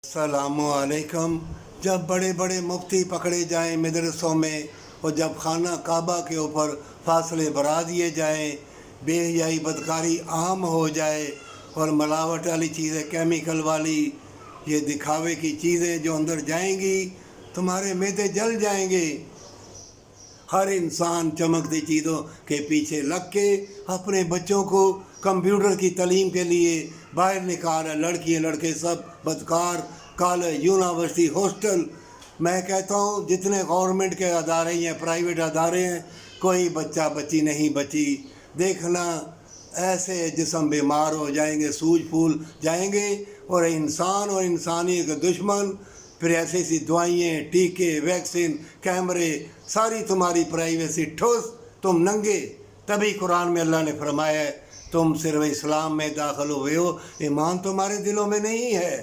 السلام علیکم۔ جب بڑے بڑے مفتی پکڑے جائیں مدرسوں میں اور جب خانہ کعبہ کے اوپر فاصلے بڑھا دیے جائیں، بے حیائی بدکاری عام ہو جائے اور ملاوٹ والی چیزیں، کیمیکل والی، یہ دکھاوے کی چیزیں جو اندر جائیں گی تمہارے معدے جل جائیں گے۔ ہر انسان چمکتی چیزوں کے پیچھے لگ کے اپنے بچوں کو کمپیوٹر کی تعلیم کے لیے باہر نکال ہے، لڑکیاں لڑکے سب بدکار، کالج، یونیورسٹی، ہاسٹل۔ میں کہتا ہوں جتنے گورنمنٹ کے ادارے ہیں، پرائیویٹ ادارے ہیں، کوئی بچہ بچی نہیں بچی۔ دیکھنا ایسے جسم بیمار ہو جائیں گے، سوج پھول جائیں گے، اور انسان اور انسانیت کے دشمن پھر ایسی ایسی دوائیں، ٹیکے، ویکسین، کیمرے، ساری تمہاری پرائیویسی ٹھوس، تم ننگے۔ تبھی قرآن میں اللہ نے فرمایا ہے تم صرف اسلام میں داخل ہوئے ہو، ایمان تمہارے دلوں میں نہیں ہے۔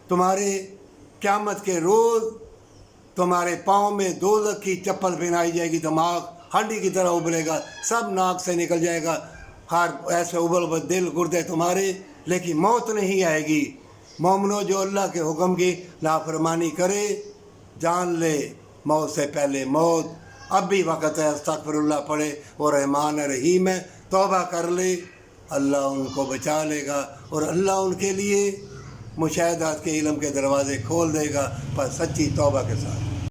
تمہارے قیامت کے روز تمہارے پاؤں میں دوزخ کی چپل پہنائی جائے گی، دماغ ہنڈی کی طرح ابلے گا، سب ناک سے نکل جائے گا، ہر ایسے ابل دل گردے تمہارے، لیکن موت نہیں آئے گی۔ مومنو، جو اللہ کے حکم کی نافرمانی کرے جان لے موت سے پہلے موت، اب بھی وقت ہے، استغفر اللہ پڑھے اور رحمان رحیم ہے، توبہ کر لے، اللہ ان کو بچا لے گا اور اللہ ان کے لیے مشاہدات کے علم کے دروازے کھول دے گا، پر سچی توبہ کے ساتھ۔